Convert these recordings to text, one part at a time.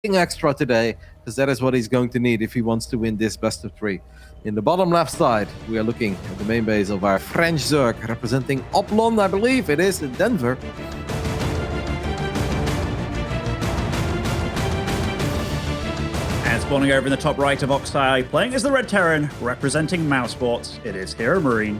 extra today, because that is what he's going to need if he wants to win this best of three. In the bottom left side, we are looking at the main base of our French Zerg, representing Oplon, I believe it is, in Denver. And spawning over in the top right of Oxeye, playing as the Red Terran, representing Mousesports, it is HeRoMaRinE.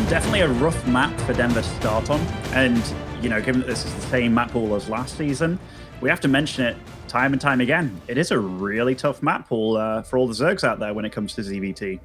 Definitely a rough map for Denver to start on. And, you know, given that this is the same map pool as last season, we have to mention it time and time again. It is a really tough map pool for all the Zergs out there when it comes to ZVT.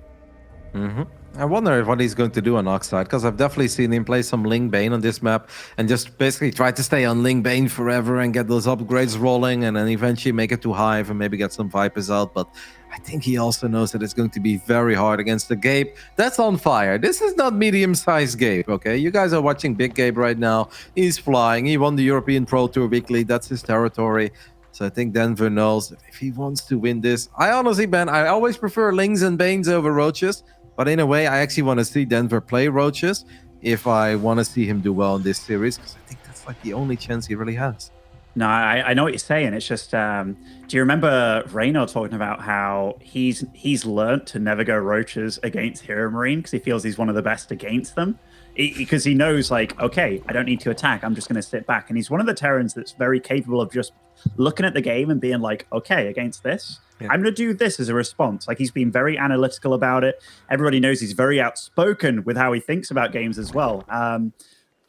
I wonder what he's going to do on Oxide, because I've definitely seen him play some Ling Bane on this map and just basically try to stay on Ling Bane forever and get those upgrades rolling and then eventually make it to Hive and maybe get some Vipers out. But I think he also knows that it's going to be very hard against the Gabe that's on fire. This is not medium-sized Gabe, okay? You guys are watching Big Gabe right now. He's flying. He won the European Pro Tour weekly. That's his territory. So I think Denver knows that if he wants to win this, I honestly, Ben, I always prefer Lings and Banes over Roaches. But in a way, I actually want to see Denver play Roaches if I want to see him do well in this series, because I think that's like the only chance he really has. No, I know what you're saying. It's just, do you remember Reyno talking about how he's learnt to never go Roaches against HeRoMaRinE because he feels he's one of the best against them? Because he knows, like, okay, I don't need to attack. I'm just going to sit back. And he's one of the Terrans that's very capable of just looking at the game and being like, okay, against this, I'm going to do this as a response. Like, he's been very analytical about it. Everybody knows he's very outspoken with how he thinks about games as well.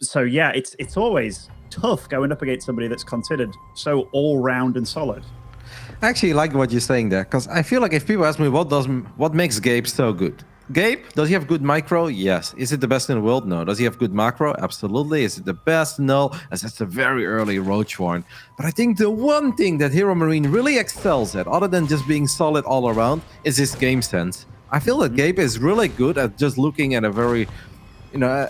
So, yeah, it's always tough going up against somebody that's considered so all-round and solid. I actually like what you're saying there, because I feel like if people ask me what makes Gabe so good, Gabe, does he have good micro? Yes. Is it the best in the world? No. Does he have good macro? Absolutely. Is it the best? No, as that's a very early Roach Warren. But I think the one thing that HeRoMaRinE really excels at, other than just being solid all around, is his game sense. I feel that Gabe is really good at just looking at a very, you know,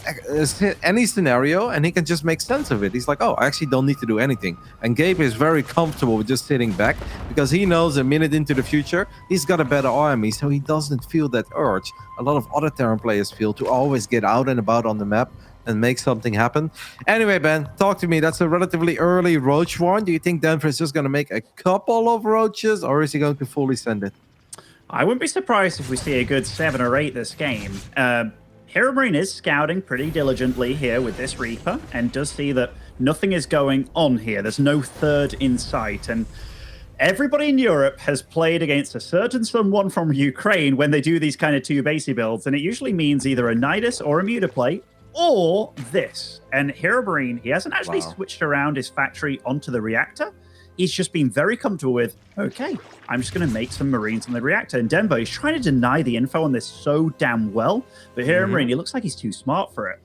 any scenario, and he can just make sense of it. He's like, oh, I actually don't need to do anything. And Gabe is very comfortable with just sitting back because he knows a minute into the future, he's got a better army, so he doesn't feel that urge a lot of other Terran players feel to always get out and about on the map and make something happen. Anyway, Ben, talk to me. That's a relatively early Roach Warren. Do you think Denver is just going to make a couple of Roaches, or is he going to fully send it? I wouldn't be surprised if we see a good 7 or 8 this game. HeRoMaRinE is scouting pretty diligently here with this Reaper and does see that nothing is going on here. There's no third in sight. And everybody in Europe has played against a certain someone from Ukraine when they do these kind of 2 basey builds. And it usually means either a Nidus or a Mutaplate or this. And HeRoMaRinE, he hasn't actually switched around his factory onto the reactor. He's just been very comfortable with, okay, I'm just going to make some Marines on the reactor. And Denver, he's trying to deny the info on this so damn well. But HeRoMaRinE, it looks like he's too smart for it.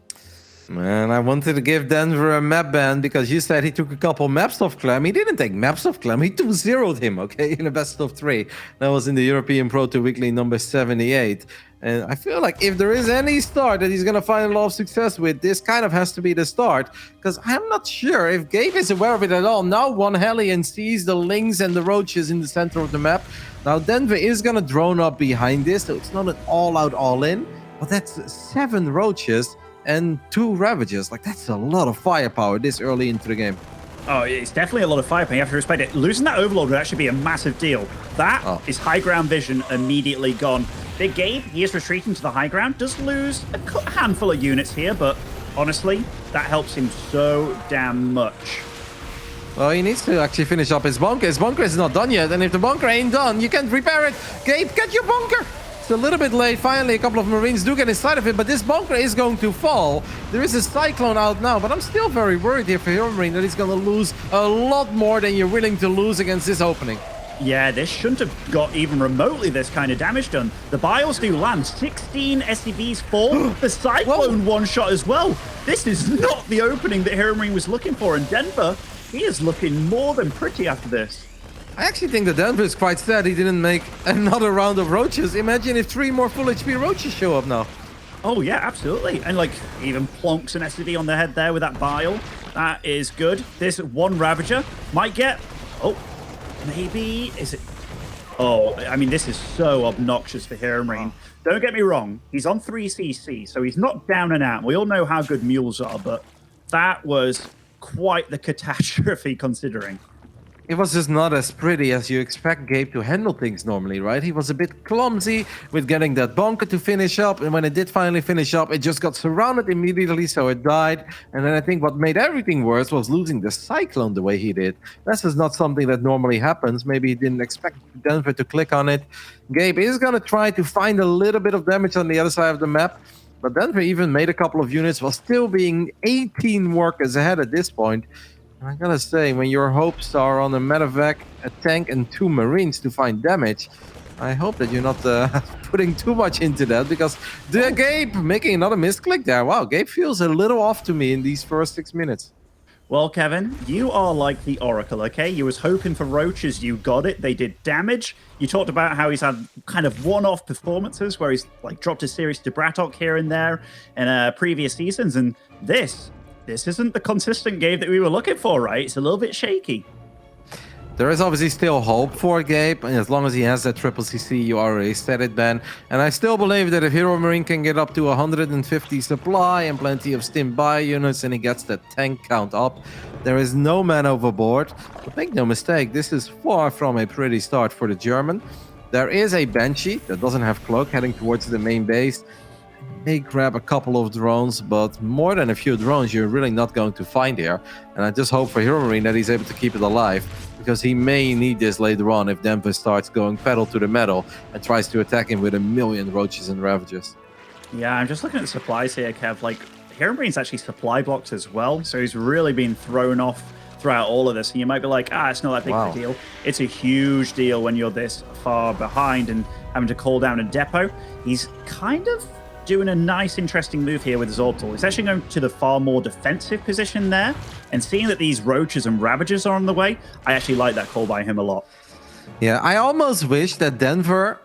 Man, I wanted to give Denver a map ban because you said he took a couple maps off Clem. He didn't take maps off Clem. He 2-0'd him, okay, in a best of 3. That was in the European Pro Tour Weekly number 78. And I feel like if there is any start that he's going to find a lot of success with, this kind of has to be the start. Because I'm not sure if Gabe is aware of it at all. Now one Hellion sees the Lings and the Roaches in the center of the map. Now Denver is going to drone up behind this, so it's not an all-out all-in. But that's 7 Roaches and 2 Ravages. Like, that's a lot of firepower this early into the game. Oh, it's definitely a lot of firepower. You have to respect it. Losing that Overlord would actually be a massive deal. That is high ground vision immediately gone. Big Gabe, he is retreating to the high ground. Does lose a handful of units here, but honestly, that helps him so damn much. Well, he needs to actually finish up his bunker. His bunker is not done yet, and if the bunker ain't done, you can't repair it. Gabe, get your bunker! It's a little bit late. Finally, a couple of Marines do get inside of it, but this bunker is going to fall. There is a Cyclone out now, but I'm still very worried here for HeRoMaRinE that he's going to lose a lot more than you're willing to lose against this opening. Yeah, this shouldn't have got even remotely this kind of damage done. The Biles do land. 16 SCVs fall. The Cyclone one-shot as well. This is not the opening that HeRoMaRinE was looking for. And Denver, he is looking more than pretty after this. I actually think that Denver is quite sad he didn't make another round of Roaches. Imagine if 3 more full HP Roaches show up now. Oh, yeah, absolutely. And, like, even plonks an SCV on the head there with that Bile. That is good. This one Ravager might get... Oh, maybe... Is it... Oh, I mean, this is so obnoxious for HeRoMaRinE. Don't get me wrong. He's on 3 CC, so he's not down and out. We all know how good mules are, but That was quite the catastrophe considering. It was just not as pretty as you expect Gabe to handle things normally, right? He was a bit clumsy with getting that bunker to finish up, and when it did finally finish up, it just got surrounded immediately, so it died. And then I think what made everything worse was losing the Cyclone the way he did. That's just not something that normally happens. Maybe he didn't expect Denver to click on it. Gabe is going to try to find a little bit of damage on the other side of the map, but Denver even made a couple of units while still being 18 workers ahead at this point. I gotta say, when your hopes are on a medevac, a tank, and 2 Marines to find damage, I hope that you're not putting too much into that, because Gabe making another misclick there. Wow, Gabe feels a little off to me in these first 6 minutes. Well, Kevin, you are like the Oracle, okay? You was hoping for roaches, you got it. They did damage. You talked about how he's had kind of one-off performances where he's like dropped a series to Brattok here and there in previous seasons, and this isn't the consistent game that we were looking for, right? It's a little bit shaky. There is obviously still hope for Gabe, and as long as he has that triple CC, you already said it, Ben. And I still believe that if HeRoMaRinE can get up to 150 supply and plenty of stim buy units, and he gets that tank count up, there is no man overboard. But make no mistake, this is far from a pretty start for the German. There is a Banshee that doesn't have cloak heading towards the main base. May grab a couple of drones, but more than a few drones you're really not going to find here. And I just hope for HeRoMaRinE that he's able to keep it alive, because he may need this later on if Denver starts going pedal to the metal and tries to attack him with 1 million roaches and ravages. Yeah, I'm just looking at the supplies here, Kev. Like, HeRoMaRiNE's actually supply blocked as well, so he's really been thrown off throughout all of this. And you might be like, it's not that big of a deal. It's a huge deal when you're this far behind and having to call down a depot. He's kind of doing a nice, interesting move here with his orbital. He's actually going to the far more defensive position there, and seeing that these roaches and ravagers are on the way, I actually like that call by him a lot. Yeah, I almost wish that Denver,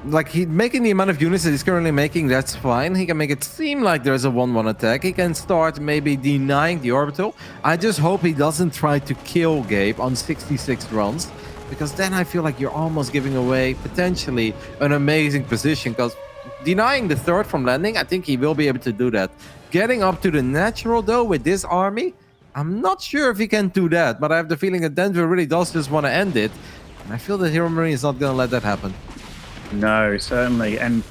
like, he making the amount of units that he's currently making, that's fine. He can make it seem like there's a 1-1 attack. He can start maybe denying the orbital. I just hope he doesn't try to kill Gabe on 66 runs, because then I feel like you're almost giving away potentially an amazing position, because denying the third from landing, I think he will be able to do that. Getting up to the natural, though, with this army, I'm not sure if he can do that, but I have the feeling that Denver really does just want to end it. And I feel that HeRoMaRinE is not going to let that happen. No, certainly. And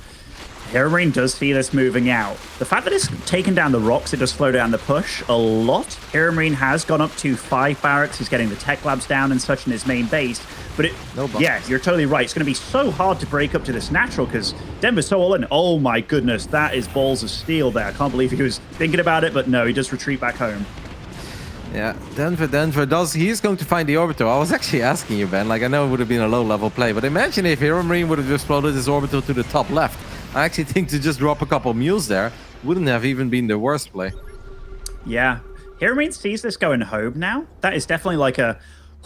HeRoMaRinE does see this moving out. The fact that it's taken down the rocks, it does slow down the push a lot. HeRoMaRinE has gone up to 5 barracks. He's getting the tech labs down and such in his main base. But yeah, you're totally right. It's going to be so hard to break up to this natural because Denver's so all in. Oh my goodness, that is balls of steel there. I can't believe he was thinking about it, but no, he does retreat back home. Yeah, Denver does. He's going to find the orbital. I was actually asking you, Ben. Like, I know it would have been a low-level play, but imagine if HeRoMaRinE would have exploded his orbital to the top left. I actually think to just drop a couple mules there wouldn't have even been the worst play. Yeah, HeRoMaRinE sees this going home now. That is definitely like a,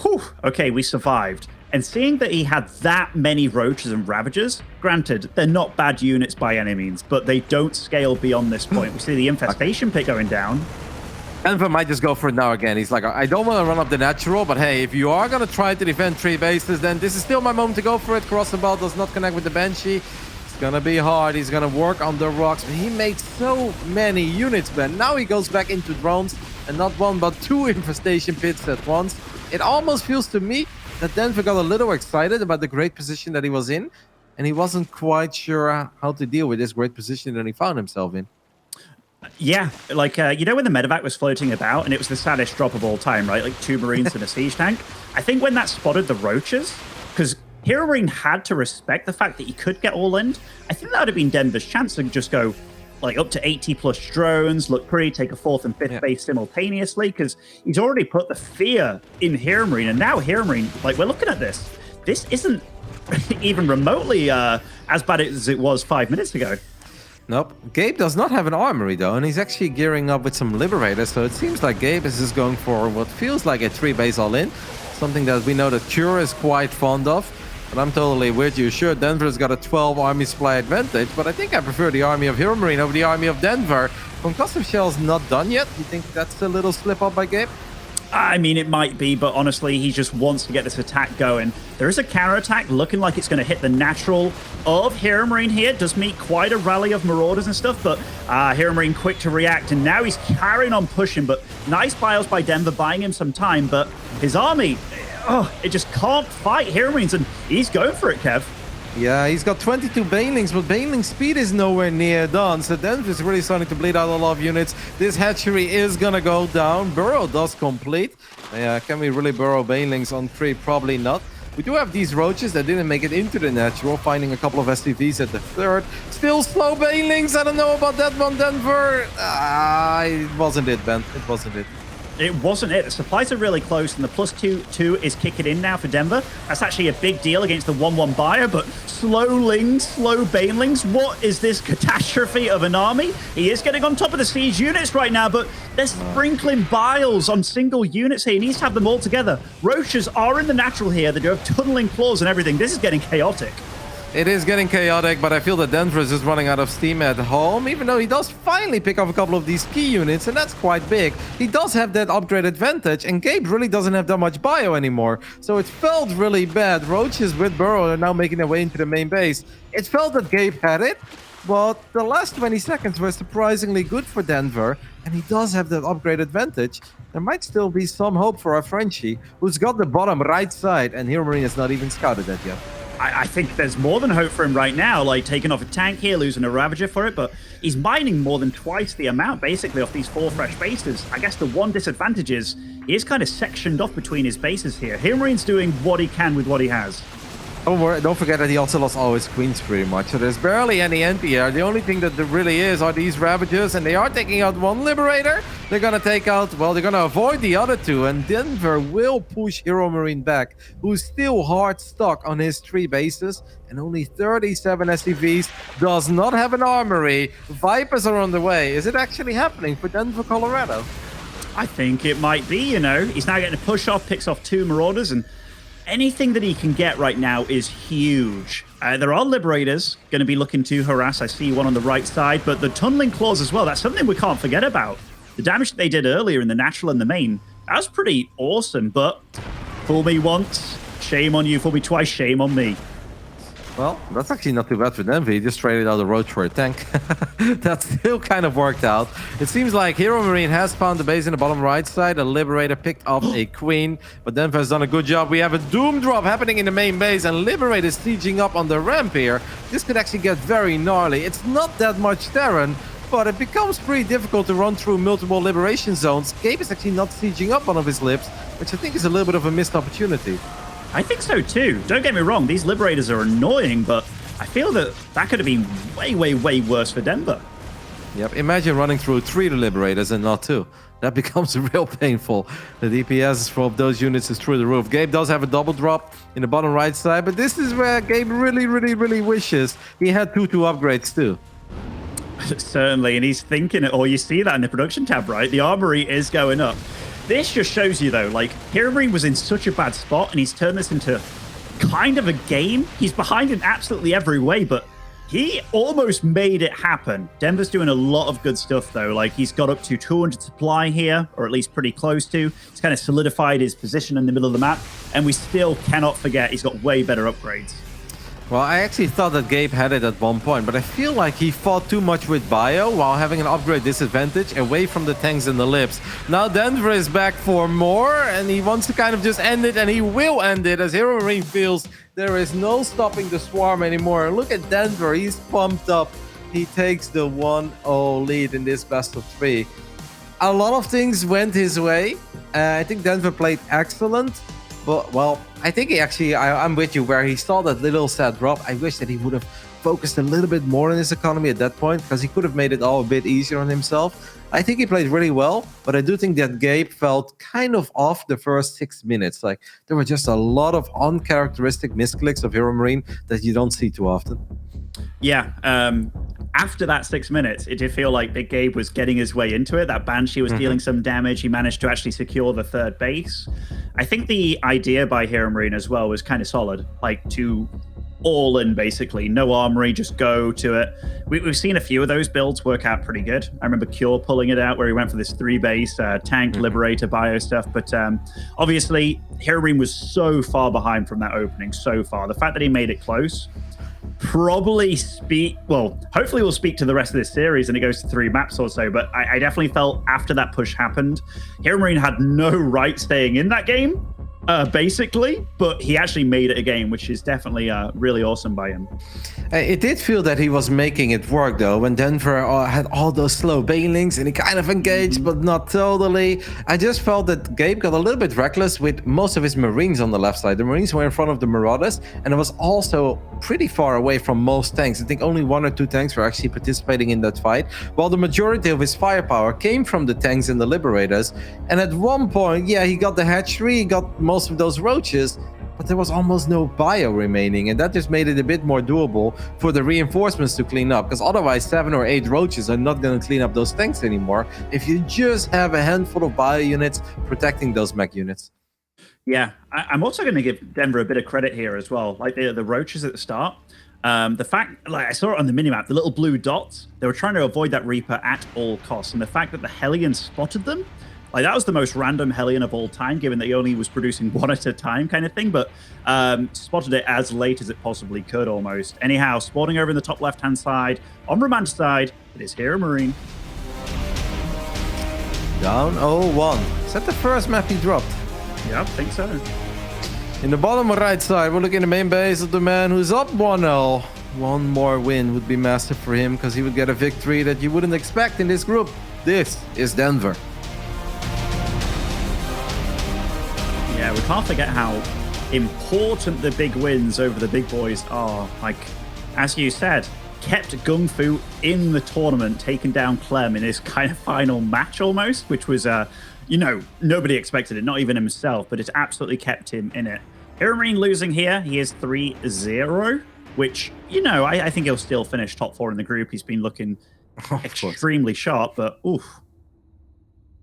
whew, okay, we survived. And seeing that he had that many roaches and ravagers, granted, they're not bad units by any means, but they don't scale beyond this point. We see the infestation pit going down. Denver might just go for it now again. He's like, I don't want to run up the natural, but hey, if you are going to try to defend 3 bases, then this is still my moment to go for it. Cross the ball does not connect with the Banshee. It's going to be hard. He's going to work on the rocks. But he made so many units, Ben. Now he goes back into drones, and not 1, but 2 infestation pits at once. It almost feels to me that Denver got a little excited about the great position that he was in, and he wasn't quite sure how to deal with this great position that he found himself in. Yeah, like, you know when the medevac was floating about and it was the saddest drop of all time, right? Like 2 Marines and a siege tank? I think when that spotted the roaches, because HeRoMaRinE had to respect the fact that he could get all in, I think that would have been Denver's chance to just go like up to 80+ drones, look pretty, take a 4th and 5th base simultaneously, because he's already put the fear in HeRoMaRinE, and now HeRoMaRinE, like, we're looking at this. This isn't even remotely as bad as it was 5 minutes ago. Nope. Gabe does not have an armory, though, and he's actually gearing up with some Liberators, so it seems like Gabe is just going for what feels like a 3-base all-in, something that we know that Cure is quite fond of. But I'm totally with you. Sure, Denver's got a 12 army supply advantage, but I think I prefer the army of HeRoMaRinE over the army of Denver. Concussive Shell's not done yet. You think that's a little slip up by Gabe? I mean, it might be, but honestly, he just wants to get this attack going. There is a counter attack looking like it's going to hit the natural of HeRoMaRinE here. Does meet quite a rally of Marauders and stuff, but HeRoMaRinE quick to react, and now he's carrying on pushing, but nice bios by Denver, buying him some time, but his army, it just can't fight HeRoMaRiNE's, and he's going for it, Kev. Yeah, he's got 22 Banelings, but Baneling speed is nowhere near done. So Denver's really starting to bleed out a lot of units. This hatchery is gonna go down. Burrow does complete. Yeah, can we really burrow Banelings on 3? Probably not. We do have these roaches that didn't make it into the natural, finding a couple of SCVs at the 3rd. Still slow Banelings. I don't know about that one, Denver. It wasn't it, Ben. It wasn't it. It wasn't it. The supplies are really close, and the +2/2 is kicking in now for Denver. That's actually a big deal against the 1/1 buyer, but slow Lings, slow Banelings. What is this catastrophe of an army? He is getting on top of the siege units right now, but they're sprinkling biles on single units here. He needs to have them all together. Roaches are in the natural here. They do have tunneling claws and everything. This is getting chaotic. It is getting chaotic, but I feel that Denver is just running out of steam at home, even though he does finally pick up a couple of these key units, and that's quite big. He does have that upgrade advantage, and Gabe really doesn't have that much bio anymore, so it felt really bad. Roaches with Burrow are now making their way into the main base. It felt that Gabe had it, but the last 20 seconds were surprisingly good for Denver, and he does have that upgrade advantage. There might still be some hope for our Frenchie, who's got the bottom right side, and HeRoMaRinE has not even scouted that yet. I think there's more than hope for him right now, like taking off a tank here, losing a Ravager for it, but he's mining more than twice the amount, basically, off these 4 fresh bases. I guess the one disadvantage is he is kind of sectioned off between his bases here. HeRoMaRiNE's doing what he can with what he has. Don't forget that he also lost all his queens pretty much, so there's barely any anti-air. The only thing that there really is are these Ravagers, and they are taking out one Liberator. They're gonna take out, well, they're gonna avoid the other 2, and Denver will push HeRoMaRiNE back, who's still hard stuck on his 3 bases, and only 37 SCVs, does not have an armory. Vipers are on the way. Is it actually happening for Denver, Colorado? I think it might be, you know. He's now getting a push off, picks off 2 Marauders, and anything that he can get right now is huge. There are Liberators going to be looking to harass. I see one on the right side, but the tunneling claws as well, that's something we can't forget about. The damage that they did earlier in the natural and the main, that was pretty awesome, but fool me once, shame on you. Fool me twice, shame on me. Well, that's actually not too bad for Denver. He just traded out a roach for a tank. That still kind of worked out. It seems like HeRoMaRiNE has found the base in the bottom right side. A Liberator picked up a queen, but Denver has done a good job. We have a Doom drop happening in the main base, and Liberator is sieging up on the ramp here. This could actually get very gnarly. It's not that much Terran, but it becomes pretty difficult to run through multiple liberation zones. Gabe is actually not sieging up one of his libs, which I think is a little bit of a missed opportunity. I think so too. Don't get me wrong, these Liberators are annoying, but I feel that that could have been way, way, way worse for Denver. Yep, imagine running through 3 Liberators and not 2. That becomes real painful. The DPS for those units is through the roof. Gabe does have a double drop in the bottom right side, but this is where Gabe really, really, really wishes he had 2 upgrades too. Certainly, and he's thinking it, or you see that in the production tab, right? The armory is going up. This just shows you, though, like, HeRoMaRiNE was in such a bad spot, and he's turned this into kind of a game. He's behind in absolutely every way, but he almost made it happen. Denver's doing a lot of good stuff, though. Like, he's got up to 200 supply here, or at least pretty close to. He's kind of solidified his position in the middle of the map, and we still cannot forget he's got way better upgrades. Well, I actually thought that Gabe had it at one point, but I feel like he fought too much with bio while having an upgrade disadvantage away from the tanks and the libs. Now Denver is back for more, and he wants to kind of just end it, and he will end it as HeRoMaRiNE feels there is no stopping the swarm anymore. Look at Denver, he's pumped up. He takes the 1-0 lead in this best of 3. A lot of things went his way. I think Denver played excellent. But, well, I think he actually, I'm with you, where he saw that little sad drop. I wish that he would have focused a little bit more on his economy at that point, because he could have made it all a bit easier on himself. I think he played really well, but I do think that Gabe felt kind of off the first 6 minutes. Like, there were just a lot of uncharacteristic misclicks of HeRoMaRiNE that you don't see too often. Yeah, after that 6 minutes, it did feel like Big Gabe was getting his way into it. That Banshee was dealing some damage. He managed to actually secure the 3rd base. I think the idea by HeRoMaRiNE as well was kind of solid, like to all in, basically. No armory, just go to it. We've seen a few of those builds work out pretty good. I remember Cure pulling it out where he went for this 3-base tank, Liberator, bio stuff. But obviously, HeRoMaRinE was so far behind from that opening, so far. The fact that he made it close probably hopefully we'll speak to the rest of this series and it goes to 3 maps or so, but I definitely felt after that push happened, HeRoMaRinE had no right staying in that game, basically, but he actually made it a game, which is definitely really awesome by him. It did feel that he was making it work, though, when Denver had all those slow bailings and he kind of engaged, but not totally. I just felt that Gabe got a little bit reckless with most of his Marines on the left side. The Marines were in front of the Marauders, and it was also pretty far away from most tanks. I think only 1 or 2 tanks were actually participating in that fight, while the majority of his firepower came from the tanks and the Liberators. And at one point, yeah, he got the hatchery, he got most of those roaches, but there was almost no bio remaining, and that just made it a bit more doable for the reinforcements to clean up, because otherwise 7 or 8 roaches are not going to clean up those tanks anymore if you just have a handful of bio units protecting those mech units. Yeah, I'm also going to give Denver a bit of credit here as well. Like the roaches at the start, the fact, like I saw it on the minimap, the little blue dots, they were trying to avoid that Reaper at all costs, and the fact that the Hellion spotted them, like that was the most random Hellion of all time, given that he only was producing 1 at a time kind of thing, but spotted it as late as it possibly could almost. Anyhow, spawning over in the top left-hand side, on Roman's side, it is HeRoMaRinE. Down 0-1. Is that the first map he dropped? Yeah, I think so. In the bottom right side, we're looking at the main base of the man who's up 1-0. One more win would be massive for him, because he would get a victory that you wouldn't expect in this group. This is Denver. Yeah, we can't forget how important the big wins over the big boys are. Like, as you said, kept Gung Fu in the tournament, taking down Clem in his kind of final match almost, which was, nobody expected it, not even himself, but it absolutely kept him in it. HeRoMaRinE losing here, he is 3-0, which, I think he'll still finish top 4 in the group. He's been looking extremely sharp, but oof.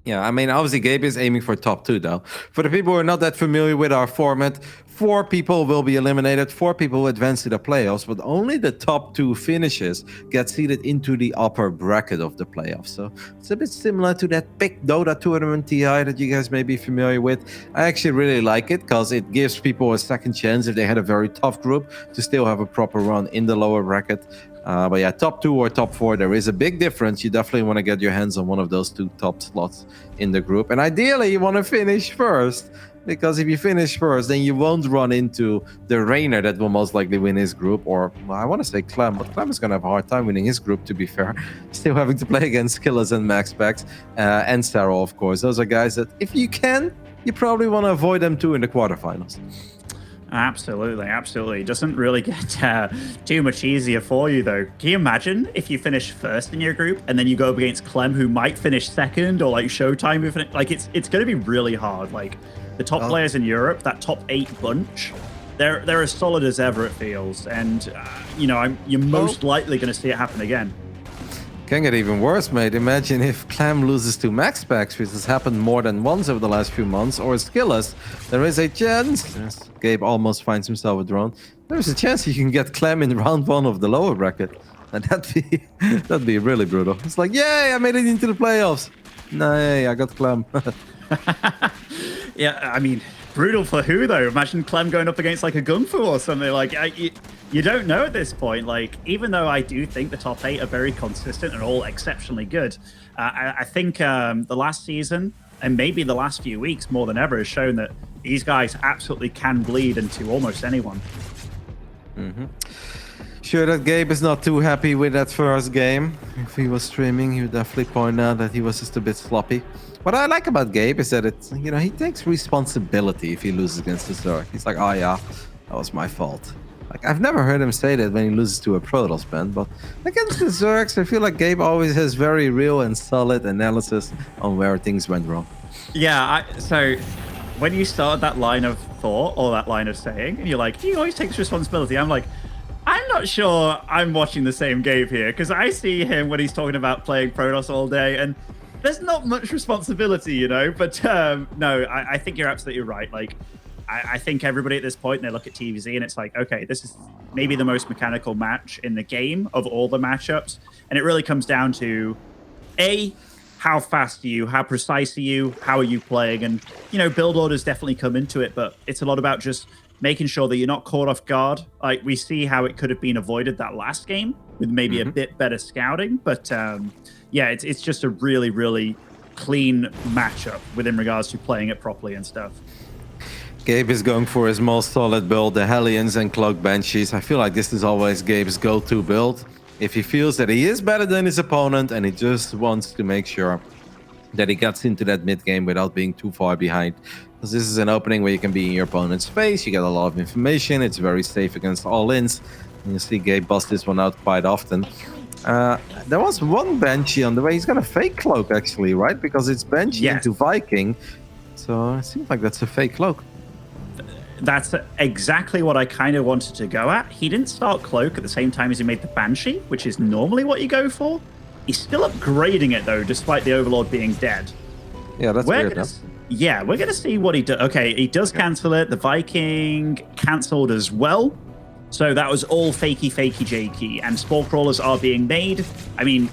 Yeah, I mean, obviously Gabe is aiming for top 2, though. For the people who are not that familiar with our format, 4 people will be eliminated, 4 people will advance to the playoffs, but only the top 2 finishes get seeded into the upper bracket of the playoffs. So it's a bit similar to that big Dota tournament TI that you guys may be familiar with. I actually really like it because it gives people a second chance if they had a very tough group to still have a proper run in the lower bracket. But yeah, top 2 or top 4, there is a big difference. You definitely want to get your hands on one of those 2 top slots in the group. And ideally, you want to finish first, because if you finish first, then you won't run into the Rainer that will most likely win his group. Or, well, I want to say Clem, but Clem is going to have a hard time winning his group, to be fair. Still having to play against Killers and MaxPax, and Sarah, of course. Those are guys that, if you can, you probably want to avoid them too in the quarterfinals. Absolutely, absolutely. It doesn't really get too much easier for you, though. Can you imagine if you finish first in your group and then you go up against Clem, who might finish second, or like Showtime, who like it's going to be really hard. Like the top players in Europe, that top 8 bunch, they're as solid as ever, it feels, and you're most likely going to see it happen again. Can get even worse, mate. Imagine if Clem loses to MaxPax, which has happened more than once over the last few months, or Skillers. There is a chance. Yes, Gabe almost finds himself a drone. There is a chance you can get Clem in round 1 of the lower bracket, and that'd be really brutal. It's like, yay, I made it into the playoffs. Nay, I got Clem. Yeah, I mean, brutal for who, though? Imagine Clem going up against like a Gung Fu or something. Like, you don't know at this point. Like, even though I do think the top 8 are very consistent and all exceptionally good, I think the last season and maybe the last few weeks more than ever has shown that these guys absolutely can bleed into almost anyone. Sure that Gabe is not too happy with that first game. If he was streaming, he would definitely point out that he was just a bit sloppy. What I like about Gabe is that it's, he takes responsibility if he loses against the Zerg. He's like, oh yeah, that was my fault. Like, I've never heard him say that when he loses to a Protoss band, but against the Zergs, I feel like Gabe always has very real and solid analysis on where things went wrong. Yeah, so when you started that line of thought or that line of saying, and you're like, he always takes responsibility, I'm like, I'm not sure I'm watching the same Gabe here, because I see him when he's talking about playing Protoss all day, and there's not much responsibility, but no, I think you're absolutely right. Like, I think everybody at this point, they look at TVZ and it's like, okay, this is maybe the most mechanical match in the game of all the matchups. And it really comes down to, A, how fast are you? How precise are you? How are you playing? And, you know, build orders definitely come into it, but it's a lot about just making sure that you're not caught off guard. Like, we see how it could have been avoided that last game with maybe a bit better scouting. But, yeah, it's just a really, really clean matchup within regards to playing it properly and stuff. Gabe is going for his most solid build, the Hellions and Cloak Banshees. I feel like this is always Gabe's go-to build. If he feels that he is better than his opponent and he just wants to make sure that he gets into that mid game without being too far behind. Because this is an opening where you can be in your opponent's face, you get a lot of information, it's very safe against all-ins. And you see Gabe bust this one out quite often. There was one Banshee on the way. He's gonna fake cloak actually, right? Because it's Banshee into Viking. So it seems like that's a fake cloak. That's exactly what I kind of wanted to go at. He didn't start cloak at the same time as he made the Banshee, which is normally what you go for. He's still upgrading it though, despite the Overlord being dead. Yeah, that's weird. Yeah, we're gonna see what he does. Okay, he does cancel it. The Viking cancelled as well. So that was all fakey jakey, and Spore Crawlers are being made. I mean,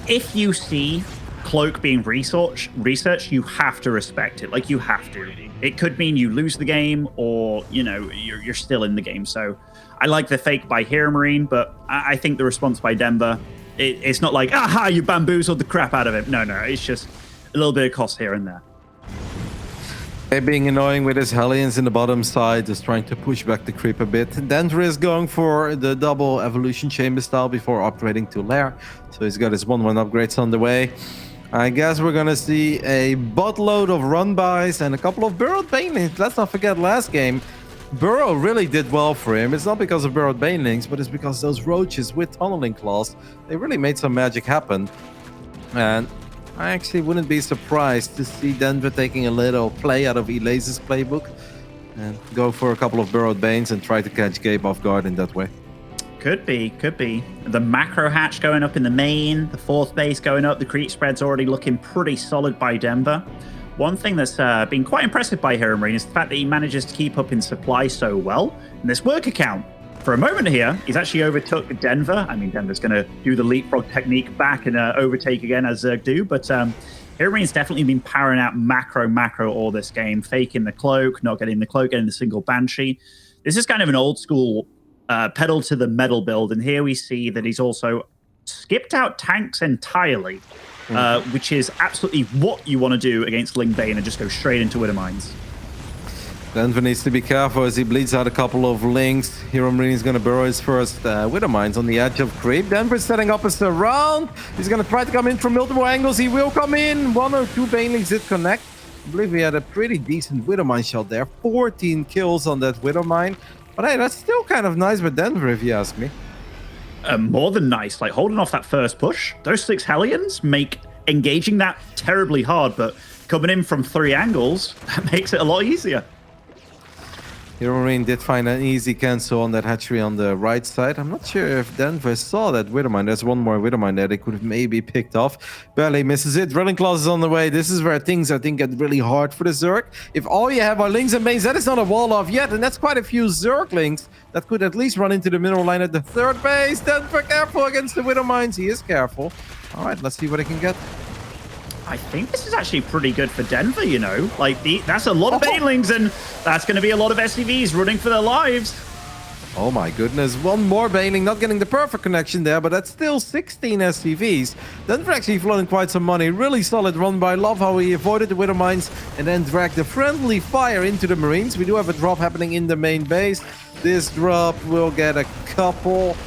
if you see cloak being researched, you have to respect it. Like, you have to. It could mean you lose the game, or, you know, you're still in the game. So I like the fake by HeRoMaRinE, but I think the response by Denver, it's not like, aha, you bamboozled the crap out of it. No, it's just a little bit of cost here and there. Being annoying with his Hellions in the bottom side, just trying to push back the creep a bit. Denver is going for the double evolution chamber style before upgrading to Lair. So he's got his 1-1 upgrades on the way. I guess we're gonna see a buttload of run-bys and a couple of burrowed banelings. Let's not forget last game, Burrow really did well for him. It's not because of burrowed banelings, but it's because those roaches with tunneling claws, they really made some magic happen. And I actually wouldn't be surprised to see Denver taking a little play out of Elaze's playbook and go for a couple of burrowed banes and try to catch Gabe off guard in that way. Could be. The macro hatch going up in the main, the fourth base going up, the creep spread's already looking pretty solid by Denver. One thing that's been quite impressive by HeRoMaRinE is the fact that he manages to keep up in supply so well. And this work account, for a moment here, he's actually overtook Denver. I mean, Denver's going to do the leapfrog technique back and overtake again as Zerg do, but HeRoMaRiNE's definitely been powering out macro all this game, faking the cloak, not getting the cloak, getting the single Banshee. This is kind of an old school pedal to the metal build, and here we see that he's also skipped out tanks entirely, which is absolutely what you want to do against Ling Bane and just go straight into Widowmines. Denver needs to be careful as he bleeds out a couple of links. HeRoMaRinE is going to burrow his first Widowmines on the edge of creep. Denver's setting up a surround. He's going to try to come in from multiple angles. He will come in. 1 or 2 banelings did connect. I believe he had a pretty decent Widowmine shot there. 14 kills on that Widowmine. But hey, that's still kind of nice with Denver, if you ask me. More than nice. Like, holding off that first push, those 6 Hellions make engaging that terribly hard, but coming in from 3 angles, that makes it a lot easier. HeRoMaRinE did find an easy cancel on that hatchery on the right side. I'm not sure if Denver saw that Widowmine. There's one more Widowmine there they could have maybe picked off. Barely misses it. Drilling Claws is on the way. This is where things, I think, get really hard for the Zerg. If all you have are Lings and Banes, that is not a wall off yet, and that's quite a few Zerglings that could at least run into the middle line at the third base. Denver careful against the Widowmines. He is careful. All right, let's see what he can get. I think this is actually pretty good for Denver, you know? Like, that's a lot of banelings, and that's going to be a lot of SCVs running for their lives. Oh my goodness, one more baneling, not getting the perfect connection there, but that's still 16 SCVs. Denver actually floating quite some money. Really solid run by. Love how he avoided the Widowmines and then dragged the friendly fire into the Marines. We do have a drop happening in the main base. This drop will get a couple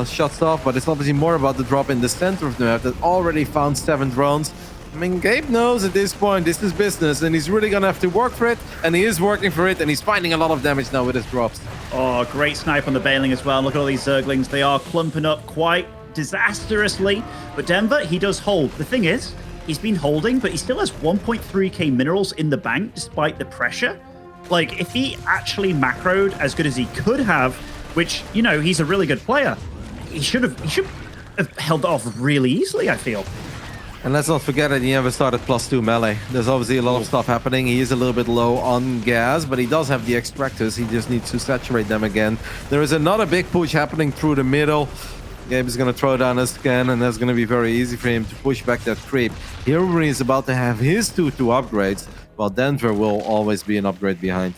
shots off, but it's obviously more about the drop in the center of the map that already found 7 drones. I mean, Gabe knows at this point this is business, and he's really gonna have to work for it, and he is working for it, and he's finding a lot of damage now with his drops. Oh, great snipe on the baneling as well. Look at all these Zerglings. They are clumping up quite disastrously, but Denver, he does hold. The thing is, he's been holding, but he still has 1.3k minerals in the bank despite the pressure. Like, if he actually macroed as good as he could have, which, you know, he's a really good player, he should have held off really easily, I feel. And let's not forget that he never started +2 melee. There's obviously a lot of stuff happening. He is a little bit low on gas, but he does have the extractors. He just needs to saturate them again. There is another big push happening through the middle. Gabe is going to throw down a scan, and that's going to be very easy for him to push back that creep. HeRoMaRinE is about to have his 2-2 upgrades, while Denver will always be an upgrade behind.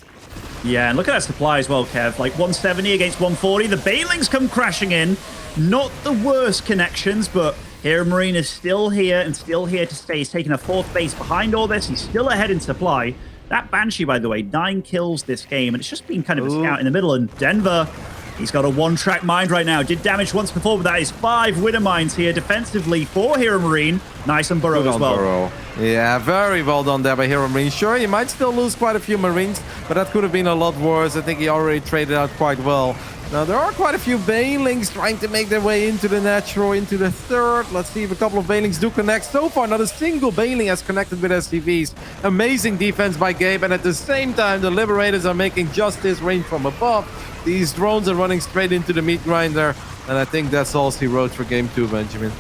Yeah, and look at that supply as well, Kev. Like 170 against 140. The Banelings come crashing in. Not the worst connections, but HeRoMaRinE is still here and still here to stay. He's taking a 4th base behind all this. He's still ahead in supply. That Banshee, by the way, 9 kills this game, and it's just been kind of a scout in the middle. And Denver, he's got a one-track mind right now. Did damage once before, but that is 5 Widow Mines here defensively for HeRoMaRinE. Nice on Burrow as well. Burrow. Yeah, very well done there by HeRoMaRinE. Sure, he might still lose quite a few Marines, but that could have been a lot worse. I think he already traded out quite well. Now, there are quite a few Banelings trying to make their way into the natural, into the 3rd. Let's see if a couple of Banelings do connect. So far, not a single Baneling has connected with SCVs. Amazing defense by Gabe, and at the same time, the Liberators are making justice rain from above. These drones are running straight into the meat grinder, and I think that's all he wrote for Game 2, Benjamin.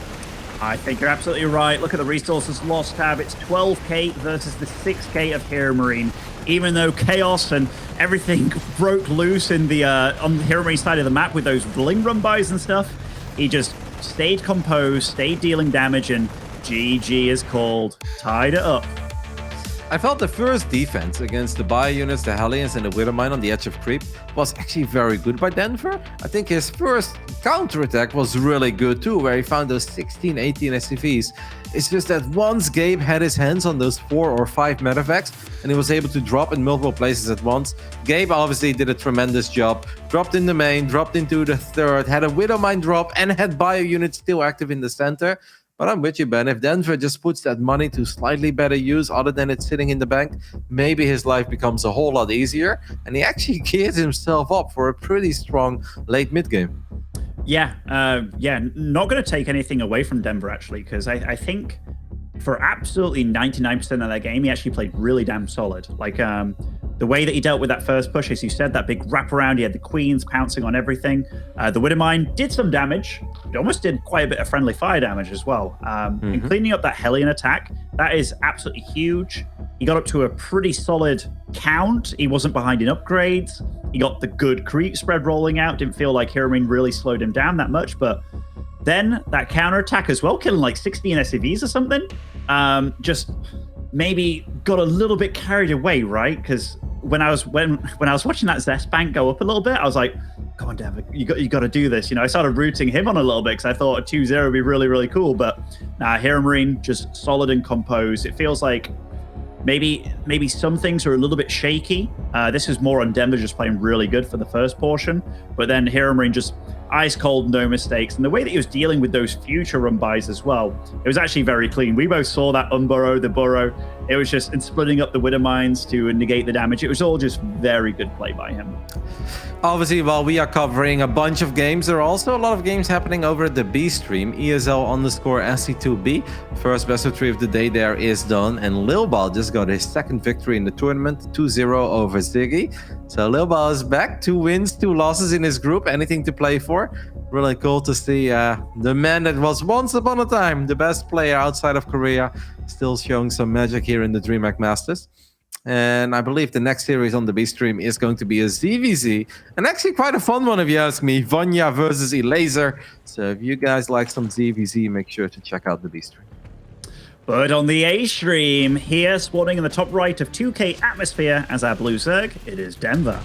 I think you're absolutely right. Look at the resources lost tab. It's 12k versus the 6k of HeRoMaRinE. Even though chaos and everything broke loose in the on the HeRoMaRinE side of the map with those bling run buys and stuff, he just stayed composed, stayed dealing damage, and GG is called. Tied it up. I felt the first defense against the bio units, the Hellions, and the Widowmine on the edge of creep was actually very good by Denver. I think his first counterattack was really good too, where he found those 16, 18 SCVs. It's just that once Gabe had his hands on those 4 or 5 medevacs, and he was able to drop in multiple places at once, Gabe obviously did a tremendous job. Dropped in the main, dropped into the 3rd, had a Widowmine drop, and had bio units still active in the center. But I'm with you, Ben. If Denver just puts that money to slightly better use other than it sitting in the bank, maybe his life becomes a whole lot easier. And he actually gears himself up for a pretty strong late mid-game. Yeah, not going to take anything away from Denver, actually, because I think for absolutely 99% of that game, he actually played really damn solid. Like, the way that he dealt with that first push, as you said, that big wraparound, he had the Queens pouncing on everything. The Widowmine did some damage. It almost did quite a bit of friendly fire damage as well. And cleaning up that Hellion attack, that is absolutely huge. He got up to a pretty solid count. He wasn't behind in upgrades. He got the good creep spread rolling out. Didn't feel like HeRoMaRinE really slowed him down that much, but then that counterattack as well, killing like 16 SCVs or something. Just maybe got a little bit carried away, right? Because when I was watching that Zest bank go up a little bit, I was like, "Come on, Denver, you got to do this." You know, I started rooting him on a little bit because I thought a 2-0 would be really, really cool. But nah, HeRoMaRinE just solid and composed. It feels like maybe some things are a little bit shaky. This is more on Denver just playing really good for the first portion, but then HeRoMaRinE just ice cold, no mistakes. And the way that he was dealing with those future run buys as well, it was actually very clean. We both saw that unburrow, the burrow. It was just, and splitting up the Widow Mines to negate the damage. It was all just very good play by him. Obviously, while we are covering a bunch of games, there are also a lot of games happening over at the B stream, ESL_SC2B. First best of 3 of the day there is done, and Lilbal just got his 2nd victory in the tournament, 2-0 over Ziggy. So Lilbal is back, 2 wins, 2 losses in his group, anything to play for. Really cool to see the man that was once upon a time the best player outside of Korea, still showing some magic here in the DreamHack Masters. And I believe the next series on the B stream is going to be a ZVZ, and actually quite a fun one if you ask me, Vanya versus Elaser. So if you guys like some ZVZ, make sure to check out the B stream. But on the A stream, here spawning in the top right of 2K Atmosphere as our blue Zerg, it is Denver.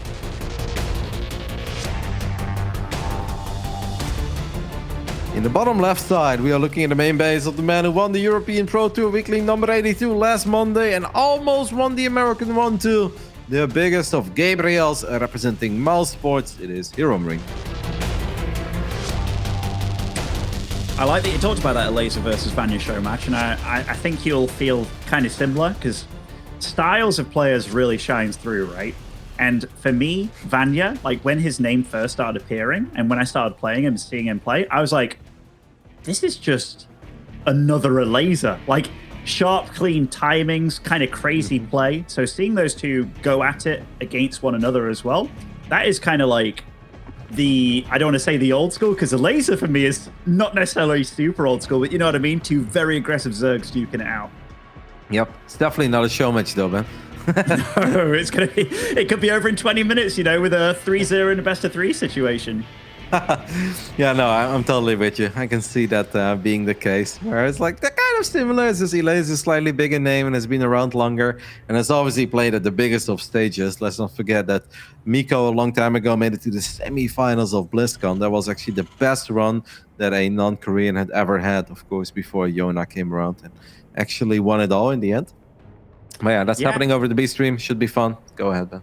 In the bottom left side, we are looking at the main base of the man who won the European Pro Tour Weekly number 82 last Monday and almost won the American one too. The biggest of Gabriels representing Mouse Sports, it is HeRoMaRinE. I like that you talked about that Elaser versus Vanya show match, and I think you'll feel kind of similar because styles of players really shines through, right? And for me, Vanya, like when his name first started appearing and when I started playing him, seeing him play, I was like, this is just another Elaser. Like sharp, clean timings, kind of crazy play. So seeing those two go at it against one another as well, that is kind of like I don't want to say the old school, because the laser for me is not necessarily super old school, but you know what I mean? Two very aggressive Zergs duking it out. Yep, it's definitely not a show match though, man. No, it could be over in 20 minutes, you know, with a 3-0 in a best of 3 situation. Yeah, no, I'm totally with you. I can see that being the case. Where it's like, they're kind of similar. It's just Elise is a slightly bigger name and has been around longer. And has obviously played at the biggest of stages. Let's not forget that Miko a long time ago made it to the semi-finals of BlizzCon. That was actually the best run that a non-Korean had ever had, of course, before Yona came around and actually won it all in the end. But yeah, that's happening over the B stream. Should be fun. Go ahead, man.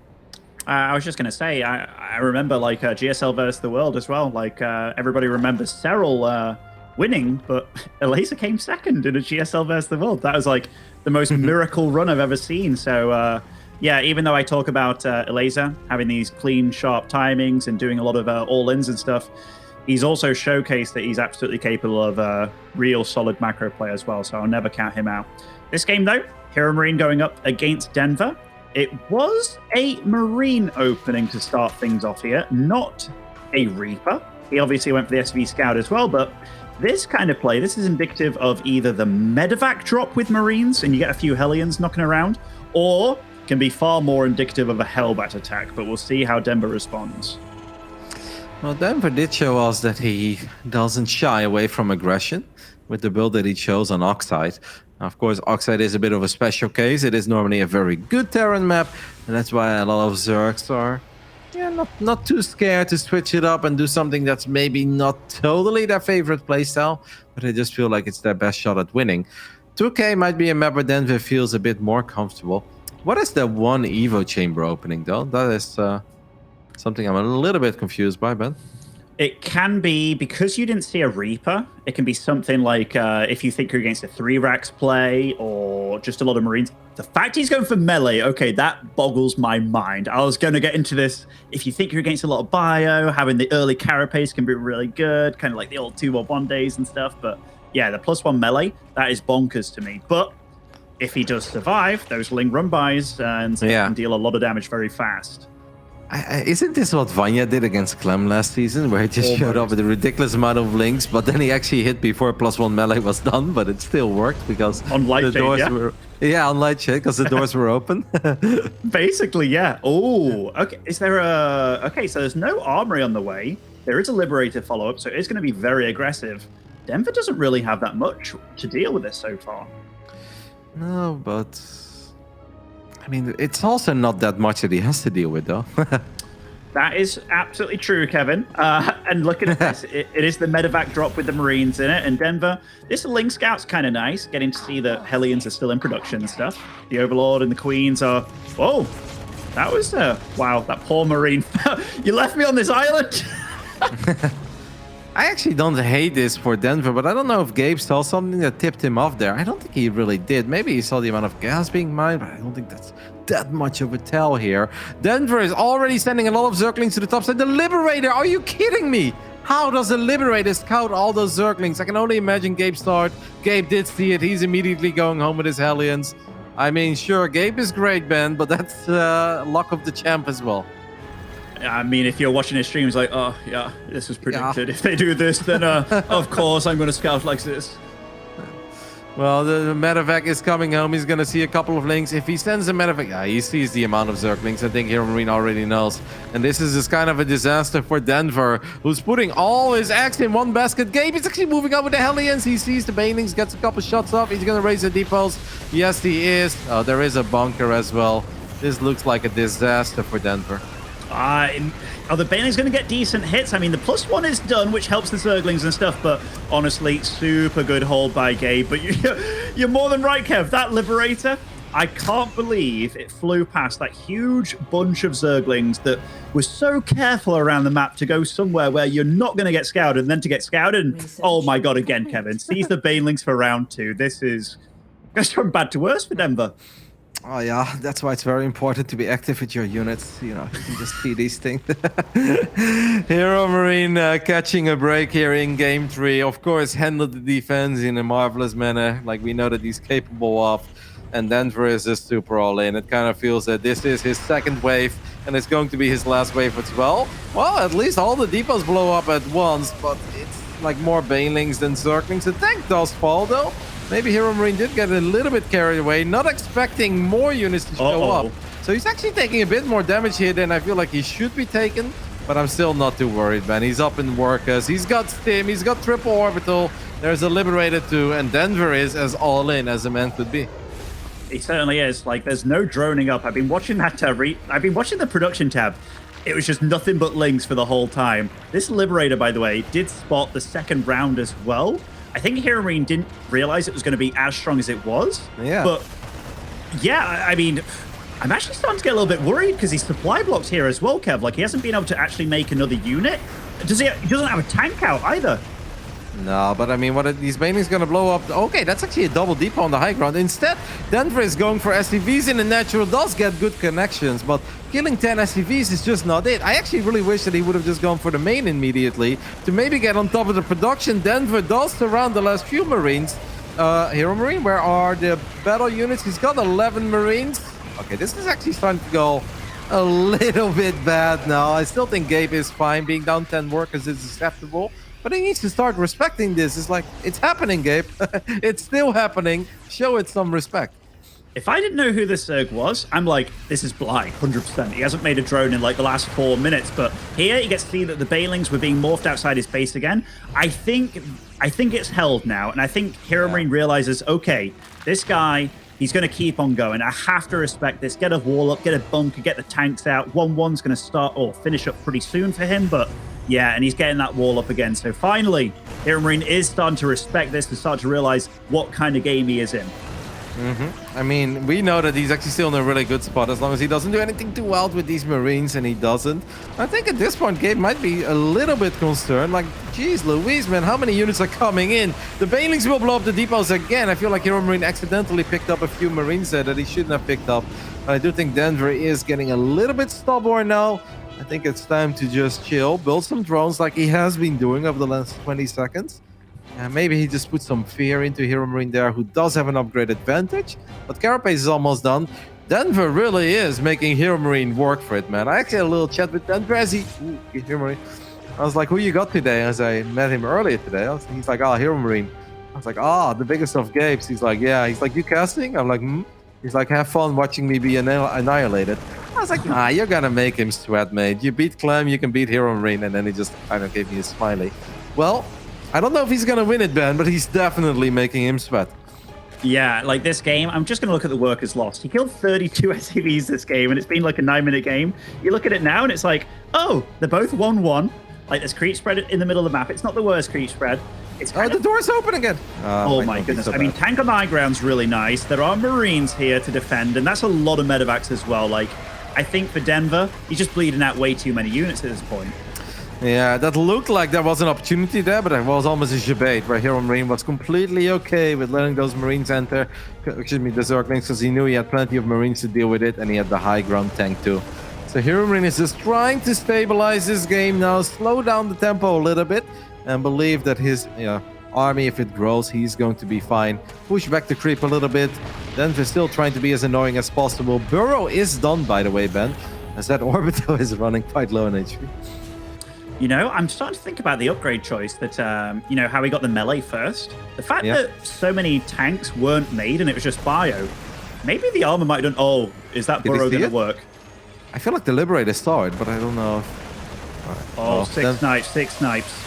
I was just going to say, I remember like GSL versus the world as well. Like everybody remembers Cyril winning, but Elisa came second in a GSL versus the world. That was like the most miracle run I've ever seen. So yeah, even though I talk about Elisa having these clean, sharp timings and doing a lot of all-ins and stuff, he's also showcased that he's absolutely capable of a real solid macro play as well. So I'll never count him out. This game though, HeRoMaRinE going up against Denver. It was a Marine opening to start things off here, not a Reaper. He obviously went for the SV Scout as well, but this kind of play, this is indicative of either the medevac drop with Marines, and you get a few Hellions knocking around, or can be far more indicative of a Hellbat attack, but we'll see how Denver responds. Well, Denver did show us that he doesn't shy away from aggression with the build that he chose on Oxide. Of course, Oxide is a bit of a special case. It is normally a very good Terran map, and that's why a lot of Zergs are not too scared to switch it up and do something that's maybe not totally their favorite playstyle, but they just feel like it's their best shot at winning. 2K might be a map where Denver feels a bit more comfortable. What is the one Evo chamber opening, though? That is something I'm a little bit confused by, Ben. It can be, because you didn't see a Reaper, it can be something like if you think you're against a 3-Rax play or just a lot of Marines. The fact he's going for melee, okay, that boggles my mind. I was going to get into this. If you think you're against a lot of bio, having the early carapace can be really good, kind of like the old 2-1 days and stuff. But yeah, the +1 melee, that is bonkers to me. But if he does survive, those Ling run-bys and can deal a lot of damage very fast. Isn't this what Vanya did against Clem last season, where he just showed up with a ridiculous amount of links, but then he actually hit before +1 melee was done, but it still worked because on light the doors shade, were on light shade because the doors were open. Basically, yeah. Oh, okay. Is there a so there's no armory on the way. There is a Liberator follow-up, so it's going to be very aggressive. Denver doesn't really have that much to deal with this so far. No, but I mean, it's also not that much that he has to deal with, though. That is absolutely true, Kevin. And looking at this, it is the medevac drop with the Marines in it. And Denver, this Ling Scout's kind of nice, getting to see that Hellions are still in production and stuff. The Overlord and the Queens are... Whoa, that was... wow, that poor Marine. You left me on this island? I actually don't hate this for Denver, but I don't know if Gabe saw something that tipped him off there. I don't think he really did. Maybe he saw the amount of gas being mined, but I don't think that's that much of a tell here. Denver is already sending a lot of Zerglings to the top side. The Liberator, are you kidding me? How does the Liberator scout all those Zerglings? I can only imagine Gabe start. Gabe did see it. He's immediately going home with his Hellions. I mean, sure, Gabe is great, Ben, but that's luck of the champ as well. I mean, if you're watching his stream, it's like, oh, yeah, this was predicted. Yeah. If they do this, then of course I'm going to scout like this. Well, the medevac is coming home. He's going to see a couple of links. If he sends a medevac, he sees the amount of Zerglings. I think HeRoMaRinE already knows. And this is just kind of a disaster for Denver, who's putting all his eggs in one basket. Gabe is actually moving up with the Hellions. He sees the Banelings, gets a couple shots off. He's going to raise the depots. Yes, he is. Oh, there is a bunker as well. This looks like a disaster for Denver. Are the Banelings going to get decent hits? I mean, the +1 is done, which helps the Zerglings and stuff, but honestly, super good hold by Gabe. But you're more than right, Kev. That Liberator, I can't believe it flew past that huge bunch of Zerglings that was so careful around the map to go somewhere where you're not going to get scouted, and then to get scouted, and oh my god, again, Kevin, sees the Banelings for round 2. This is goes from bad to worse for Denver. Oh yeah, that's why it's very important to be active with your units. You know, you can just see these things. HeRoMaRinE catching a break here in Game 3. Of course, handled the defense in a marvelous manner, like we know that he's capable of. and Denver is just super all in. It kind of feels that this is his second wave, and it's going to be his last wave as well. Well, at least all the depots blow up at once, but it's like more banelings than zerglings. The tank does fall, though. Maybe HeRoMaRinE did get a little bit carried away, not expecting more units to show up. So he's actually taking a bit more damage here than I feel like he should be taking. But I'm still not too worried, man. He's up in workers. He's got Stim. He's got triple orbital. There's a Liberator too. And Denver is as all in as a man could be. He certainly is. Like, there's no droning up. I've been watching that I've been watching the production tab. It was just nothing but links for the whole time. This Liberator, by the way, did spot the second round as well. I think HeRoMaRinE didn't realize it was going to be as strong as it was. Yeah. But yeah, I mean, I'm actually starting to get a little bit worried because he's supply blocked here as well, Kev. Like, he hasn't been able to actually make another unit. He doesn't have a tank out either. No, but I mean, these banelings going to blow up? Okay, that's actually a double depot on the high ground. Instead, Denver is going for SCVs in the natural, does get good connections, but killing 10 SCVs is just not it. I actually really wish that he would have just gone for the main immediately to maybe get on top of the production. Denver does surround the last few Marines. HeRoMaRinE, where are the battle units? He's got 11 Marines. Okay, this is actually starting to go a little bit bad now. I still think Gabe is fine. Being down 10 workers is acceptable. But he needs to start respecting this. It's like, it's happening, Gabe. It's still happening. Show it some respect. If I didn't know who this Zerg was, I'm like, this is Bly, 100%. He hasn't made a drone in like the last 4 minutes, but here you get to see that the banelings were being morphed outside his base again. I think it's held now, and I think HeRoMaRinE realizes, okay, this guy, he's going to keep on going. I have to respect this. Get a wall up, get a bunker, get the tanks out. 1-1's going to start or finish up pretty soon for him, but yeah, and he's getting that wall up again. So finally, HeRoMaRinE is starting to respect this and start to realize what kind of game he is in. I mean, we know that he's actually still in a really good spot as long as he doesn't do anything too wild with these Marines, and he doesn't. I think at this point, Gabe might be a little bit concerned. Like, geez Louise, man, how many units are coming in? The banelings will blow up the depots again. I feel like HeRoMaRinE accidentally picked up a few Marines there that he shouldn't have picked up. I do think Denver is getting a little bit stubborn now. I think it's time to just chill, build some drones like he has been doing over the last 20 seconds. And maybe he just put some fear into HeRoMaRinE there, who does have an upgrade advantage. But Carapace is almost done. Denver really is making HeRoMaRinE work for it, man. I actually had a little chat with Denver as HeRoMaRinE. I was like, who you got today? As I met him earlier today. He's like, oh, HeRoMaRinE. I was like, oh, the biggest of Gabes. He's like, yeah. He's like, you casting? I'm like, hmm. He's like, have fun watching me be annihilated. I was like, nah, you're gonna make him sweat, mate. You beat Clem, you can beat HeRoMaRinE. And then he just kind of gave me a smiley. Well, I don't know if he's gonna win it, Ben, but he's definitely making him sweat. Yeah, like this game, I'm just gonna look at the workers lost. He killed 32 SCVs this game, and it's been like a 9-minute game. You look at it now, and it's like, oh, they're both 1-1. Like, there's creep spread in the middle of the map. It's not the worst creep spread. It's the door's open again. Oh my goodness. So I mean, tank on the high ground's really nice. There are Marines here to defend, and that's a lot of medevacs as well. Like, I think for Denver, he's just bleeding out way too many units at this point. Yeah, that looked like there was an opportunity there, but it was almost a debate where HeRoMaRinE was completely okay with letting those Marines enter, excuse me, the Zerglings, because he knew he had plenty of Marines to deal with it, and he had the high ground tank too. So HeRoMaRinE is just trying to stabilize this game now, slow down the tempo a little bit, and believe that his army, if it grows, he's going to be fine. Push back the creep a little bit. Denver still trying to be as annoying as possible. Burrow is done, by the way, Ben, as that orbital is running quite low in HP. You know, I'm starting to think about the upgrade choice that, you know, how we got the melee first. The fact that so many tanks weren't made and it was just bio. Maybe the armor might have done... Oh, is that Burrow going to work? I feel like the Liberator saw it, but I don't know if... Oh, six snipes.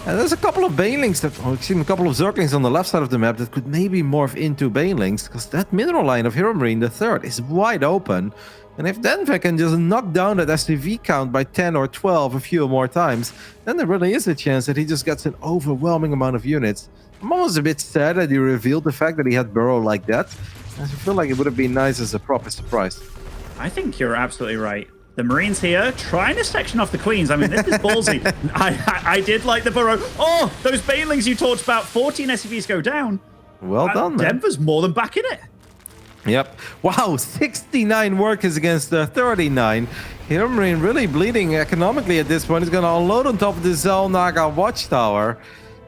And there's a couple of banelings that, a couple of Zerglings on the left side of the map that could maybe morph into banelings, because that mineral line of HeRoMaRinE, the third, is wide open. And if Denver can just knock down that SCV count by 10 or 12 a few more times, then there really is a chance that he just gets an overwhelming amount of units. I'm almost a bit sad that he revealed the fact that he had Burrow like that. I feel like it would have been nice as a proper surprise. I think you're absolutely right. The Marines here trying to section off the Queens. I mean, this is ballsy. I did like the Burrow. Oh, those banelings you talked about. 14 SCVs go down. Well done, man. Denver's more than back in it. Yep. Wow, 69 workers against 39. HeRoMaRinE really bleeding economically at this point. He's going to unload on top of the Zelnaga watchtower.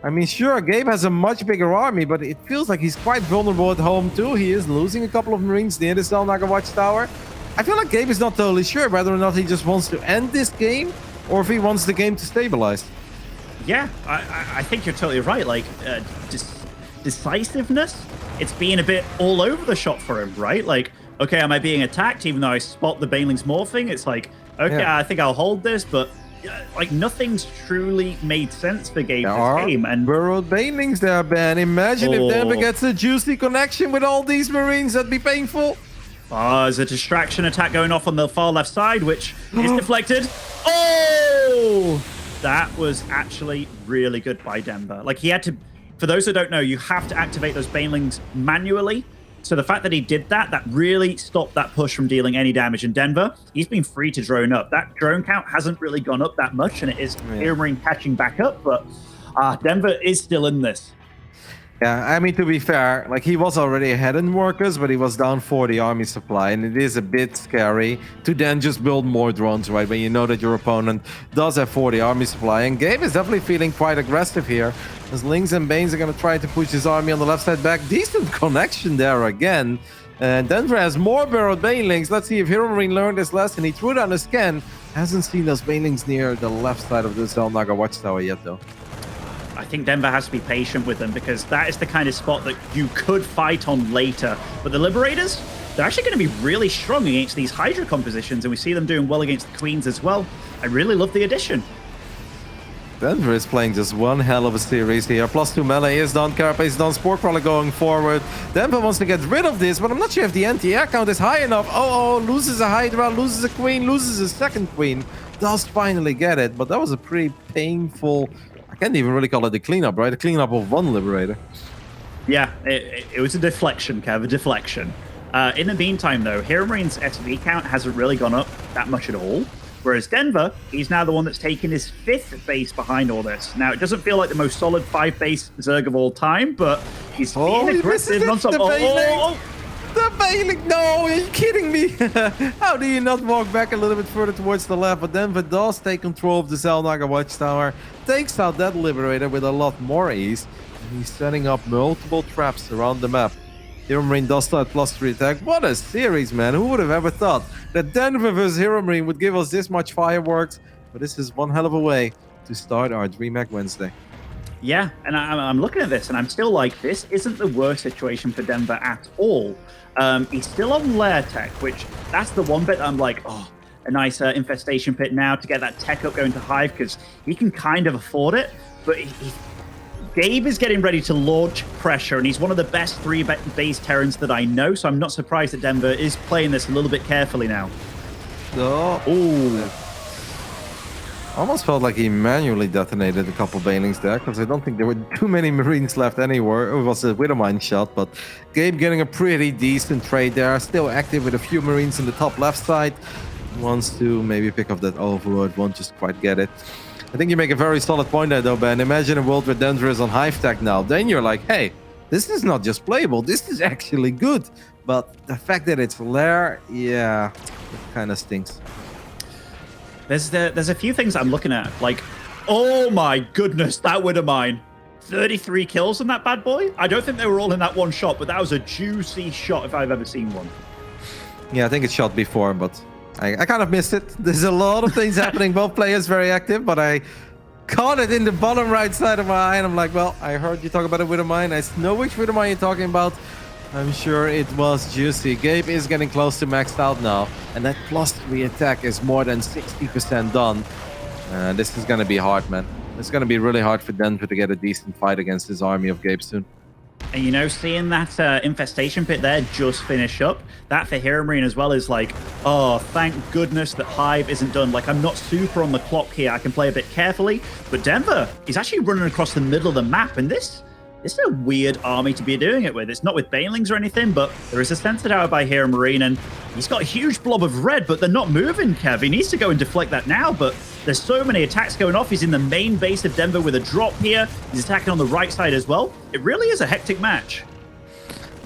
I mean, sure, Gabe has a much bigger army, but it feels like he's quite vulnerable at home too. He is losing a couple of Marines near the Zelnaga Watchtower. I feel like Gabe is not totally sure whether or not he just wants to end this game or if he wants the game to stabilize. Yeah, I think you're totally right. Like, decisiveness, it's being a bit all over the shop for him, right? Like, okay, am I being attacked even though I spot the Banelings morphing? It's like, okay, yeah. I think I'll hold this, but like nothing's truly made sense for Gabe this game. And burrowed Banelings there, Ben. Imagine if Denver gets a juicy connection with all these Marines. That'd be painful. Oh, there's a distraction attack going off on the far left side, which is deflected. Oh! That was actually really good by Denver. Like, he had to... For those who don't know, you have to activate those Banelings manually. So the fact that he did that, that really stopped that push from dealing any damage. In Denver, he's been free to drone up. That drone count hasn't really gone up that much, and it is HeRoMaRinE catching back up, but Denver is still in this. Yeah, I mean, to be fair, like, he was already ahead in workers, but he was down 40 army supply, and it is a bit scary to then just build more drones, right, when you know that your opponent does have 40 army supply. And Gabe is definitely feeling quite aggressive here, as Lings and Banes are going to try to push his army on the left side back. Decent connection there again. And Denver has more burrowed Banelings. Let's see if HeRoMaRinE learned his lesson. He threw down a scan. Hasn't seen those Banelings near the left side of the Zelnaga Watchtower yet, though. I think Denver has to be patient with them because that is the kind of spot that you could fight on later. But the Liberators, they're actually going to be really strong against these Hydra compositions, and we see them doing well against the Queens as well. I really love the addition. Denver is playing just one hell of a series here. +2 melee is done, Carapace is done, Spore Crawler going forward. Denver wants to get rid of this, but I'm not sure if the anti-air count is high enough. Oh, loses a Hydra, loses a Queen, loses a second Queen. Does finally get it, but that was a pretty painful... I can't even really call it a cleanup, right? A cleanup of one Liberator. Yeah, it was a deflection, Kev, a deflection. In the meantime, though, HeRoMaRiNE's SV count hasn't really gone up that much at all. Whereas Denver, he's now the one that's taken his 5th base behind all this. Now, it doesn't feel like the most solid 5-base Zerg of all time, but he's being aggressive non-stop. The Baneling! No, are you kidding me? How do you not walk back a little bit further towards the left? But Denver does take control of the Zelnaga Watchtower, takes out that Liberator with a lot more ease, and he's setting up multiple traps around the map. HeRoMaRinE does start +3 attack. What a series, man. Who would have ever thought that Denver versus HeRoMaRinE would give us this much fireworks? But this is one hell of a way to start our DreamHack Wednesday. Yeah, and I'm looking at this, and I'm still like, this isn't the worst situation for Denver at all. He's still on Lair Tech, which that's the one bit I'm like, oh, a nice infestation pit now to get that tech up going to Hive, because he can kind of afford it, but Gabe is getting ready to launch pressure, and he's one of the best 3-base Terrans that I know, so I'm not surprised that Denver is playing this a little bit carefully now. Oh. Almost felt like he manually detonated a couple Banelings there, because I don't think there were too many Marines left anywhere. It was a HeRoMaRinE shot, but Gabe getting a pretty decent trade there. Still active with a few Marines in the top left side. Wants to maybe pick up that Overlord, won't just quite get it. I think you make a very solid point there, though, Ben. Imagine a world where Denver is on Hive Tech now. Then you're like, hey, this is not just playable. This is actually good. But the fact that it's Lair, yeah, it kind of stinks. There's a few things I'm looking at. Like, oh my goodness, that HeRoMaRinE. 33 kills on that bad boy. I don't think they were all in that one shot, but that was a juicy shot if I've ever seen one. Yeah, I think it shot before, but I kind of missed it. There's a lot of things happening. Both players very active, but I caught it in the bottom right side of my eye, and I'm like, well, I heard you talk about a HeRoMaRinE. I know which HeRoMaRinE you're talking about. I'm sure it was juicy. Gabe is getting close to maxed out now, and that +3 attack is more than 60% done. This is going to be hard, man. It's going to be really hard for Denver to get a decent fight against this army of Gabe soon. And, you know, seeing that infestation pit there just finish up, that for HeRoMaRinE as well is like, oh, thank goodness that Hive isn't done. Like, I'm not super on the clock here. I can play a bit carefully. But Denver is actually running across the middle of the map, and this is a weird army to be doing it with. It's not with Banelings or anything, but there is a sensor tower by HeRoMaRinE, and he's got a huge blob of red, but they're not moving, Kev. He needs to go and deflect that now, but there's so many attacks going off. He's in the main base of Denver with a drop here. He's attacking on the right side as well. It really is a hectic match.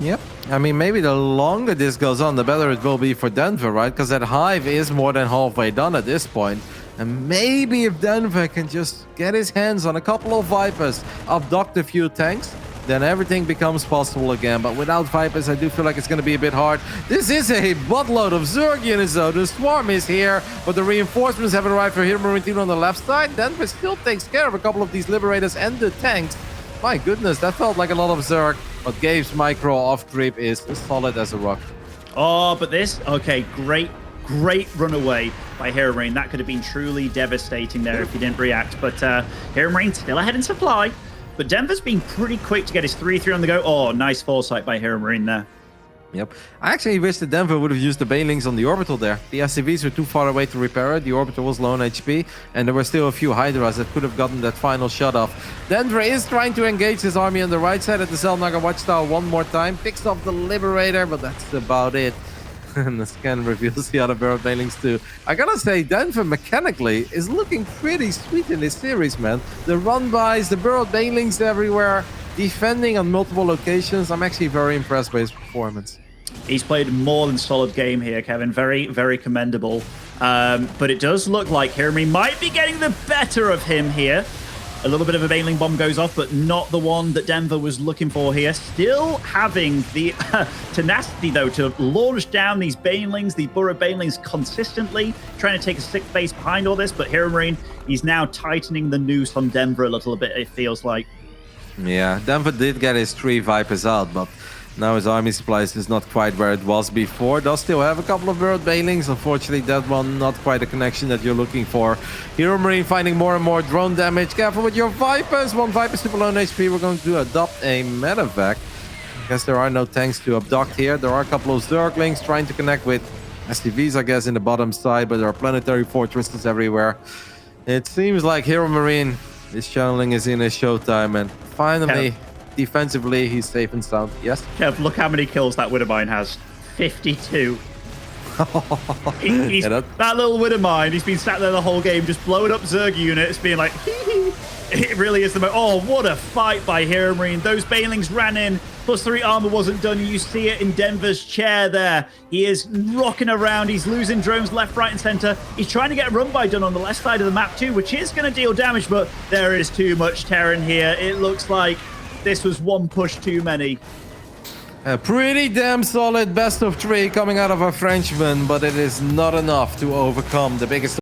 Yep. I mean, maybe the longer this goes on, the better it will be for Denver, right? Because that Hive is more than halfway done at this point. And maybe if Denver can just get his hands on a couple of Vipers, abduct a few tanks, then everything becomes possible again. But without Vipers, I do feel like it's going to be a bit hard. This is a buttload of Zerg units, though. The Swarm is here, but the reinforcements haven't arrived for HeRoMaRinE team on the left side. Denver still takes care of a couple of these Liberators and the tanks. My goodness, that felt like a lot of Zerg. But Gabe's micro off creep is as solid as a rock. Oh, but this, okay, great runaway by HeRoMaRinE. That could have been truly devastating there if he didn't react. But HeRoMaRinE still ahead in supply. But Denver's been pretty quick to get his 3-3 on the go. Oh, nice foresight by HeRoMaRinE there. Yep. I actually wish that Denver would have used the Banelings on the orbital there. The SCVs were too far away to repair it. The orbital was low on HP, and there were still a few Hydras that could have gotten that final shot off. Denver is trying to engage his army on the right side at the Zelnaga Watchtower one more time. Picks off the Liberator, but that's about it. And the scan reveals the other Barrel Banelings too. I gotta say, Denver mechanically is looking pretty sweet in this series, man. The run-bys, the Barrel Banelings everywhere, defending on multiple locations. I'm actually very impressed by his performance. He's played a more than solid game here, Kevin. Very, very commendable. But it does look like HeRoMaRinE might be getting the better of him here. A little bit of a Baneling bomb goes off, but not the one that Denver was looking for here. Still having the tenacity, though, to launch down these Banelings, the Burrow Banelings consistently, trying to take a sick base behind all this. But HeRoMaRinE, he's now tightening the noose on Denver a little bit, it feels like. Yeah, Denver did get his 3 Vipers out, but now his army supplies is not quite where it was before. Does still have a couple of Bird Banelings. Unfortunately, that one not quite the connection that you're looking for. HeRoMaRinE finding more and more drone damage. Careful with your Vipers. One Viper super low on HP. We're going to adopt a medevac. I guess there are no tanks to abduct here. There are a couple of Zerglings trying to connect with SCVs, I guess, in the bottom side, but there are planetary fortresses everywhere. It seems like HeRoMaRinE, this channeling is in a showtime, and finally, defensively, he's safe and sound. Yes? Kev, look how many kills that Widowmine has. 52. That little Widowmine, he's been sat there the whole game just blowing up Zerg units, being like, it really is the most. Oh, what a fight by HeRoMaRinE. Those Banelings ran in, +3 armor wasn't done. You see it in Denver's chair there. He is rocking around. He's losing drones left, right, and center. He's trying to get a run-by done on the left side of the map too, which is going to deal damage, but there is too much Terran here. It looks like this was one push too many. A pretty damn solid best of 3 coming out of a Frenchman, but it is not enough to overcome the biggest